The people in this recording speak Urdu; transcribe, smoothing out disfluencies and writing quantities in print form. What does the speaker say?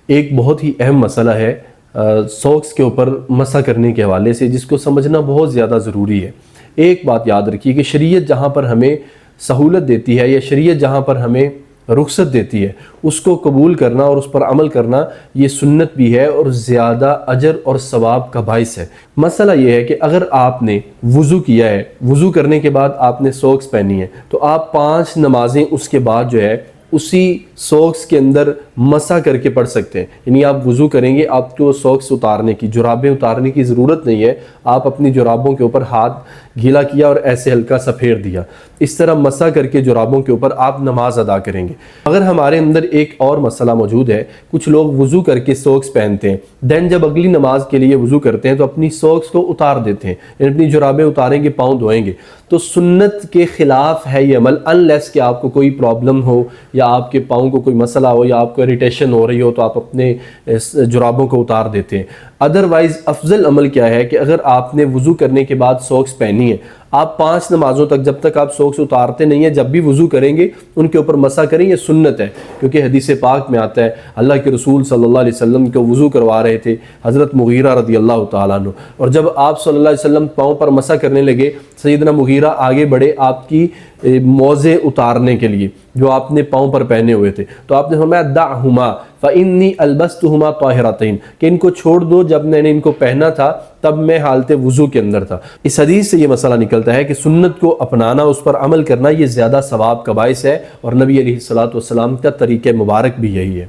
ایک بہت ہی اہم مسئلہ ہے سوکس کے اوپر مسح کرنے کے حوالے سے، جس کو سمجھنا بہت زیادہ ضروری ہے۔ ایک بات یاد رکھیے کہ شریعت جہاں پر ہمیں سہولت دیتی ہے یا شریعت جہاں پر ہمیں رخصت دیتی ہے، اس کو قبول کرنا اور اس پر عمل کرنا یہ سنت بھی ہے اور زیادہ اجر اور ثواب کا باعث ہے۔ مسئلہ یہ ہے کہ اگر آپ نے وضو کیا ہے، وضو کرنے کے بعد آپ نے سوکس پہنی ہے، تو آپ 5 نمازیں اس کے بعد جو ہے اسی سوکس کے اندر مسح کر کے پڑھ سکتے ہیں۔ یعنی آپ وضو کریں گے، آپ کو سوکس اتارنے کی، جرابیں اتارنے کی ضرورت نہیں ہے، آپ اپنی جرابوں کے اوپر ہاتھ گیلا کیا اور ایسے ہلکا سا پھیر دیا، اس طرح مسح کر کے جرابوں کے اوپر آپ نماز ادا کریں گے۔ اگر ہمارے اندر ایک اور مسئلہ موجود ہے، کچھ لوگ وضو کر کے سوکس پہنتے ہیں، دین جب اگلی نماز کے لیے وضو کرتے ہیں تو اپنی سوکس کو اتار دیتے ہیں، یعنی اپنی جرابیں اتاریں گے، پاؤں دھوئیں گے، تو سنت کے خلاف ہے یہ عمل، انلیس کہ آپ کو کوئی پرابلم ہو یا آپ کے پاؤں کو کوئی مسئلہ ہو یا آپ کو اریٹیشن ہو رہی ہو تو آپ اپنے جرابوں کو اتار دیتے ہیں۔ ادروائز افضل عمل کیا ہے کہ اگر آپ نے وضو کرنے کے بعد سوکس پہنی ہے، آپ 5 نمازوں تک جب تک آپ سوکس اتارتے نہیں ہیں، جب بھی وضو کریں گے ان کے اوپر مسح کریں، یہ سنت ہے، کیونکہ حدیث پاک میں آتا ہے اللہ کے رسول صلی اللہ علیہ وسلم کو وضو کروا رہے تھے حضرت مغیرہ رضی اللہ تعالیٰ عنہ، اور جب آپ صلی اللہ علیہ وسلم پاؤں پر مسح کرنے لگے، سیدنا مغیرہ آگے بڑھے آپ کی موزے اتارنے کے لیے جو آپ نے پاؤں پر پہنے ہوئے تھے، تو آپ نے فرمایا دعہما فإنی البستہما طاہرتین، کہ ان کو چھوڑ دو، جب میں نے ان کو پہنا تھا تب میں حالت وضو کے اندر تھا۔ اس حدیث سے یہ مسئلہ نکلتا ہے کہ سنت کو اپنانا، اس پر عمل کرنا، یہ زیادہ ثواب کا باعث ہے، اور نبی علیہ الصلوۃ والسلام کا طریقہ مبارک بھی یہی ہے۔